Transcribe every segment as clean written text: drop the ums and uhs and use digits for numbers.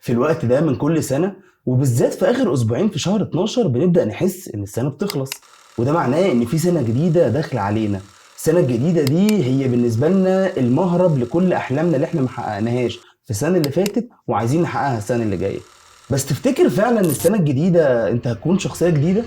في الوقت ده من كل سنة، وبالذات في آخر أسبوعين في شهر 12 بنبدأ نحس إن السنة بتخلص، وده معناه إن في سنة جديدة داخلة علينا. السنة الجديدة دي هي بالنسبة لنا المهرب لكل أحلامنا اللي إحنا محققناهاش في السنة اللي فاتت وعايزين نحققها السنة اللي جاية. بس تفتكر فعلا السنة الجديدة أنت هتكون شخصية جديدة؟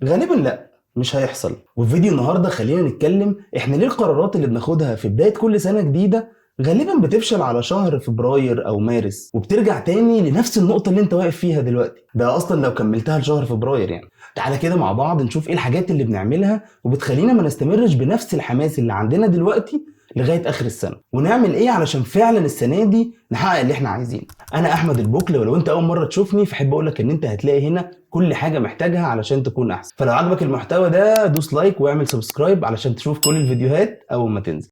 غالبا لا، مش هيحصل. وفي فيديو النهارده خلينا نتكلم احنا ليه القرارات اللي بناخدها في بداية كل سنة جديدة غالبا بتفشل على شهر فبراير او مارس، وبترجع تاني لنفس النقطة اللي انت واقف فيها دلوقتي، ده اصلا لو كملتها لشهر فبراير يعني. تعالى كده مع بعض نشوف ايه الحاجات اللي بنعملها وبتخلينا ما نستمرش بنفس الحماس اللي عندنا دلوقتي لغاية اخر السنة، ونعمل ايه علشان فعلا السنة دي نحقق اللي احنا عايزينه. انا احمد البوكل، ولو انت اول مرة تشوفني فحب اقولك ان انت هتلاقي هنا كل حاجة محتاجها علشان تكون احسن. فلو عجبك المحتوى ده دوس لايك واعمل سبسكرايب علشان تشوف كل الفيديوهات اول ما تنزل.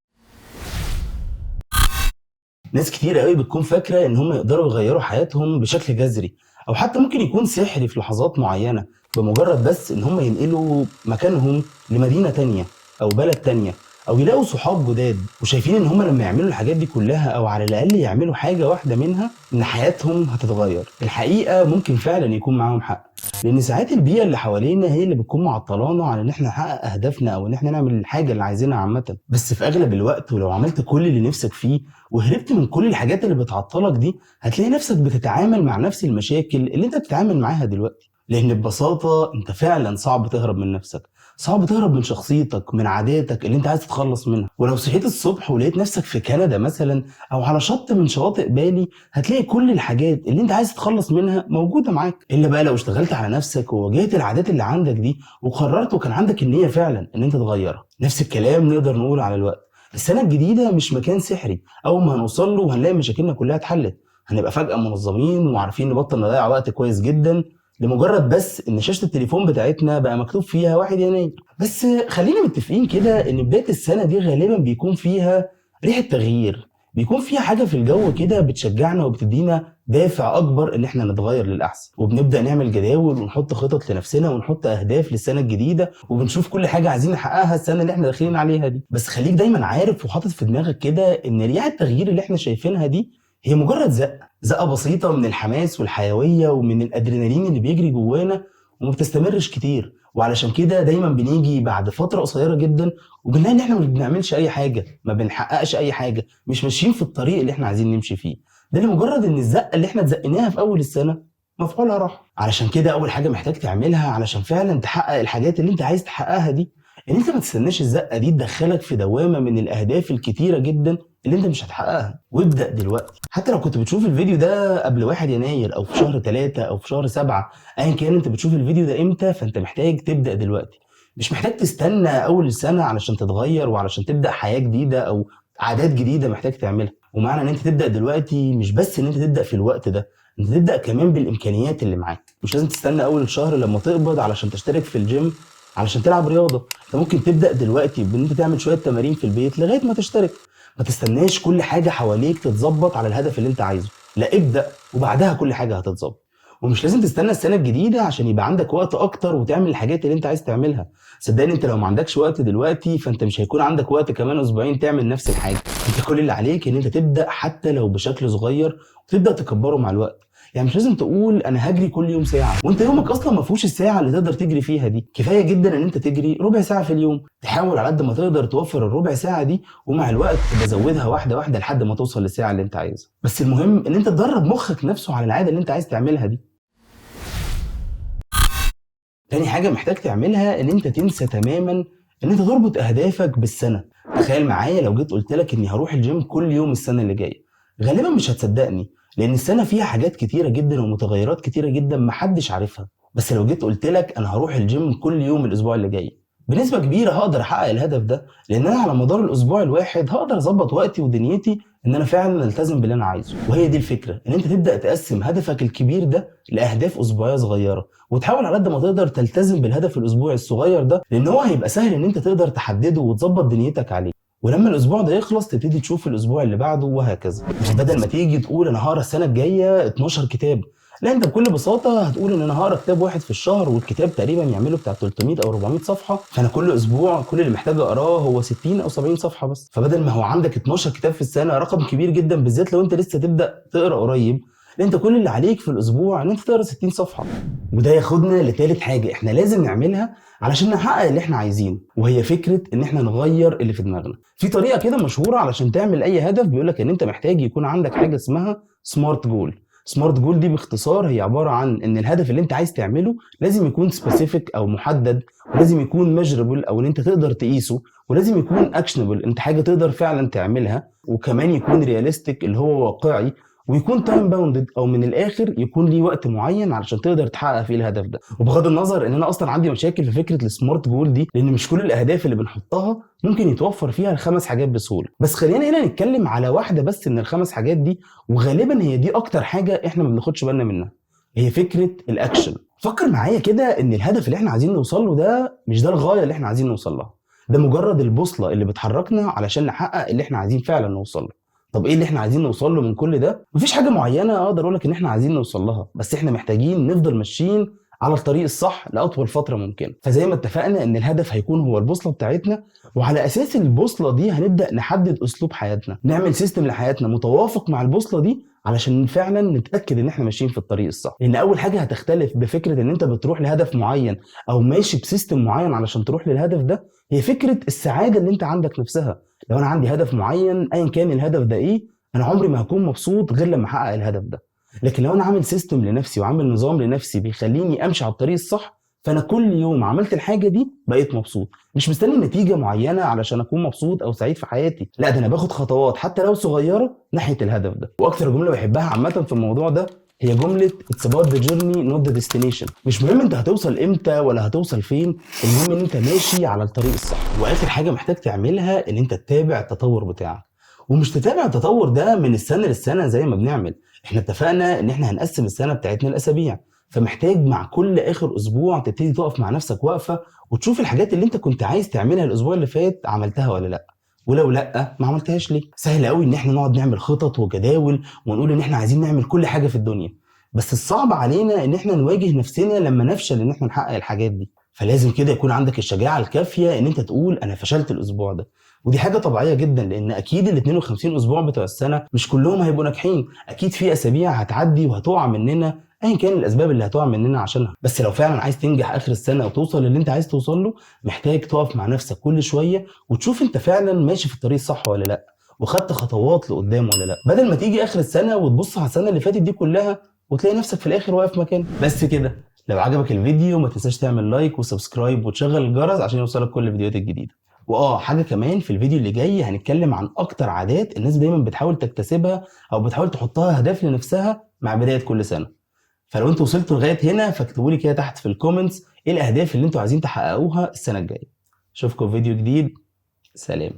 ناس كتير قوي بتكون فاكرة ان هم يقدروا يغيروا حياتهم بشكل جذري، او حتى ممكن يكون سحري في لحظات معينة، بمجرد بس ان هم ينقلوا مكانهم لمدينة تانية او بلد تانية، او يلاقوا صحاب جداد، وشايفين ان هم لما يعملوا الحاجات دي كلها او على الاقل يعملوا حاجة واحدة منها ان حياتهم هتتغير. الحقيقة ممكن فعلا يكون معاهم حق، لان ساعات البيئة اللي حوالينا هي اللي بتكون معطلانا عن ان احنا نحقق اهدافنا او ان احنا نعمل الحاجة اللي عايزينها عامة. بس في اغلب الوقت ولو عملت كل اللي نفسك فيه وهربت من كل الحاجات اللي بتعطلك دي، هتلاقي نفسك بتتعامل مع نفس المشاكل اللي انت بتتعامل معاها دلوقتي. لان ببساطة انت فعلا صعب تهرب من نفسك، صعب تهرب من شخصيتك، من عاداتك اللي انت عايز تتخلص منها. ولو صحيت الصبح ولقيت نفسك في كندا مثلا او على شط من شواطئ بالي، هتلاقي كل الحاجات اللي انت عايز تتخلص منها موجودة معاك. الا بقى لو اشتغلت على نفسك وواجهت العادات اللي عندك دي وقررت وكان عندك النية فعلا ان انت تغيرها. نفس الكلام نقدر نقول على الوقت. السنة الجديدة مش مكان سحري أول ما هنوصل له وهنلاقي مشاكلنا كلها اتحلت. هنبقى فجأة منظمين وعارفين نبطل نضيع وقت كويس جدا لمجرد بس إن شاشة التليفون بتاعتنا بقى مكتوب فيها 1 يناير. بس خلينا متفقين كده إن بداية السنة دي غالبا بيكون فيها ريحة تغيير، بيكون فيها حاجة في الجو كده بتشجعنا وبتدينا دافع أكبر إن إحنا نتغير للأحسن، وبنبدأ نعمل جداول ونحط خطط لنفسنا ونحط أهداف للسنة الجديدة، وبنشوف كل حاجة عايزين نحققها السنة اللي إحنا داخلين عليها دي. بس خليك دايما عارف وحاطط في دماغك كده إن رياح التغيير اللي إحنا شايفينها دي هي مجرد زقة بسيطة من الحماس والحيوية ومن الأدرينالين اللي بيجري جوانا، وما بتستمرش كتير. وعلشان كده دايما بنيجي بعد فترة قصيرة جدا وبنلاقي ان احنا مش بنعملش اي حاجة، ما بنحققش اي حاجة، مش ماشيين في الطريق اللي احنا عايزين نمشي فيه. ده لمجرد ان الزقة اللي احنا اتزقناها في اول السنة مفعولها راح. علشان كده اول حاجة محتاج تعملها علشان فعلا تحقق الحاجات اللي انت عايز تحققها دي، ان انت ما تستناش الزقة دي تدخلك في دوامة من الاهداف الكتيرة جدا اللي انت مش هتحققها. وابدأ دلوقتي، حتى لو كنت بتشوف الفيديو ده قبل 1 يناير او في شهر 3 او في شهر 7، ايا كان انت بتشوف الفيديو ده امتى، فانت محتاج تبدأ دلوقتي. مش محتاج تستنى اول السنة علشان تتغير وعلشان تبدأ حياة جديدة او عادات جديدة محتاج تعملها. ومعنى ان انت تبدأ دلوقتي مش بس ان انت تبدأ في الوقت ده، انت تبدأ كمان بالامكانيات اللي معاك. مش لازم تستنى اول الشهر لما تقبض علشان تشترك في الجيم علشان تلعب رياضة. انت ممكن تبدأ دلوقتي بان انت تعمل شوية تمارين في البيت لغاية ما تشترك. ما تستناش كل حاجة حواليك تتظبط على الهدف اللي انت عايزه، لا ابدأ وبعدها كل حاجة هتتظبط. ومش لازم تستنى السنة الجديدة عشان يبقى عندك وقت اكتر وتعمل الحاجات اللي انت عايز تعملها. صدقني انت لو ما عندكش وقت دلوقتي فانت مش هيكون عندك وقت كمان اسبوعين تعمل نفس الحاجة. انت كل اللي عليك ان انت تبدأ حتى لو بشكل صغير وتبدأ تكبره مع الوقت. يعني مش لازم تقول انا هجري كل يوم ساعه وانت يومك اصلا ما فيهوش الساعه اللي تقدر تجري فيها دي. كفايه جدا ان انت تجري ربع ساعه في اليوم، تحاول على قد ما تقدر توفر الربع ساعه دي، ومع الوقت تزودها واحده واحده لحد ما توصل للساعه اللي انت عايزها. بس المهم ان انت تدرب مخك نفسه على العاده اللي انت عايز تعملها دي. تاني حاجه محتاج تعملها ان انت تنسى تماما ان انت تربط اهدافك بالسنه. تخيل معايا لو جيت قلت لك اني هروح الجيم كل يوم السنه اللي جايه، غالبا مش هتصدقني لان السنه فيها حاجات كتيره جدا ومتغيرات كتيره جدا محدش عارفها. بس لو جيت قلت لك انا هروح الجيم كل يوم الاسبوع اللي جاي، بنسبه كبيره هقدر احقق الهدف ده، لان انا على مدار الاسبوع الواحد هقدر اظبط وقتي ودنيتي ان انا فعلا التزم باللي انا عايزه. وهي دي الفكره، ان انت تبدا تقسم هدفك الكبير ده لاهداف اسبوعيه صغيره، وتحاول على قد ما تقدر تلتزم بالهدف الاسبوعي الصغير ده، لان هو هيبقى سهل ان انت تقدر تحدده وتظبط دنيتك عليه. ولما الاسبوع ده يخلص تبتدي تشوف الاسبوع اللي بعده وهكذا. مش بدل ما تيجي تقول انا هقرا السنه الجايه 12 كتاب، لا انت بكل بساطه هتقول ان انا هقرا كتاب واحد في الشهر، والكتاب تقريبا يعمله بتاع 300 او 400 صفحه، فانا كل اسبوع كل اللي محتاج اقراه هو 60 او 70 صفحه بس. فبدل ما هو عندك 12 كتاب في السنه، رقم كبير جدا بالذات لو انت لسه تبدا تقرا قريب، انت كل اللي عليك في الاسبوع ان انت تقرا 60 صفحه. وده ياخدنا لتالت حاجه احنا لازم نعملها علشان نحقق اللي احنا عايزينه، وهي فكره ان احنا نغير اللي في دماغنا. في طريقه كده مشهوره علشان تعمل اي هدف، بيقولك ان انت محتاج يكون عندك حاجه اسمها سمارت جول. سمارت جول دي باختصار هي عباره عن ان الهدف اللي انت عايز تعمله لازم يكون سبيسيفيك او محدد، ولازم يكون ميجربل او ان انت تقدر تقيسه، ولازم يكون اكشنبل انت حاجه تقدر فعلا تعملها، وكمان يكون رياليستيك اللي هو واقعي، ويكون تايم باوندد او من الاخر يكون ليه وقت معين علشان تقدر تحقق فيه الهدف ده. وبغض النظر ان انا اصلا عندي مشاكل في فكره السمارت جول دي، لان مش كل الاهداف اللي بنحطها ممكن يتوفر فيها الخمس حاجات بسهوله، بس خلينا هنا نتكلم على واحده بس من الخمس حاجات دي، وغالبا هي دي اكتر حاجه احنا ما بناخدش بالنا منها، هي فكره الاكشن. فكر معايا كده ان الهدف اللي احنا عايزين نوصل له ده مش ده الغايه اللي احنا عايزين نوصل لها، ده مجرد البوصله اللي بتحركنا علشان نحقق اللي احنا عايزين فعلا نوصل له. طب ايه اللي احنا عايزين نوصل له من كل ده؟ مفيش حاجه معينه اقدر اقول لك ان احنا عايزين نوصل لها، بس احنا محتاجين نفضل ماشيين على الطريق الصح لاطول فتره ممكنه. فزي ما اتفقنا ان الهدف هيكون هو البوصله بتاعتنا، وعلى اساس البوصله دي هنبدا نحدد اسلوب حياتنا، نعمل سيستم لحياتنا متوافق مع البوصله دي علشان فعلا نتاكد ان احنا ماشيين في الطريق الصح. لان اول حاجه هتختلف بفكره ان انت بتروح لهدف معين او ماشي بسيستم معين علشان تروح للهدف ده، هي فكره السعاده اللي انت عندك نفسها. لو انا عندي هدف معين ايا كان الهدف ده ايه، انا عمري ما هكون مبسوط غير لما احقق الهدف ده. لكن لو انا عامل سيستم لنفسي وعامل نظام لنفسي بيخليني امشي على الطريق الصح، فانا كل يوم عملت الحاجه دي بقيت مبسوط، مش مستني نتيجه معينه علشان اكون مبسوط او سعيد في حياتي، لا ده انا باخد خطوات حتى لو صغيره ناحيه الهدف ده. واكتر جمله بحبها عامه في الموضوع ده هي جمله It's about the journey not the destination. مش مهم انت هتوصل امتى ولا هتوصل فين، المهم ان انت ماشي على الطريق الصح. واخر حاجه محتاج تعملها ان انت تتابع التطور بتاعك، ومش تتابع التطور ده من السنه للسنه زي ما بنعمل. احنا اتفقنا ان احنا هنقسم السنه بتاعتنا لاسابيع، فمحتاج مع كل اخر اسبوع تبتدي تقف مع نفسك وقفه وتشوف الحاجات اللي انت كنت عايز تعملها الاسبوع اللي فات عملتها ولا لا، ولو لا ما عملتهاش ليه. سهل قوي ان احنا نقعد نعمل خطط وجداول ونقول ان احنا عايزين نعمل كل حاجه في الدنيا، بس الصعب علينا ان احنا نواجه نفسنا لما نفشل ان احنا نحقق الحاجات دي. فلازم كده يكون عندك الشجاعه الكافيه ان انت تقول انا فشلت الاسبوع ده. ودي حاجه طبيعيه جدا، لان اكيد ال 52 اسبوع بتوع السنه مش كلهم هيبقوا ناجحين، اكيد في اسابيع هتعدي وهتقع مننا ايا كان الاسباب اللي هتقع مننا عشانها. بس لو فعلا عايز تنجح اخر السنه وتوصل للي انت عايز توصل له، محتاج تقف مع نفسك كل شويه وتشوف انت فعلا ماشي في الطريق الصح ولا لا، وخدت خطوات لقدام ولا لا، بدل ما تيجي اخر السنه وتبص على السنه اللي فاتت دي كلها وتلاقي نفسك في الاخر واقف مكانك. بس كده. لو عجبك الفيديو ما تنساش تعمل لايك وسبسكرايب وتشغل الجرس عشان يوصلك كل الفيديوهات الجديده. حاجه كمان، في الفيديو اللي جاي هنتكلم عن اكتر عادات الناس دايما بتحاول تكتسبها او بتحاول تحطها اهداف لنفسها مع بدايه كل سنه. فلو انتوا وصلتوا لغايه هنا فاكتبوا لي كده تحت في الكومنتس ايه الاهداف اللي انتوا عايزين تحققوها السنه الجايه. اشوفكم في فيديو جديد. سلام.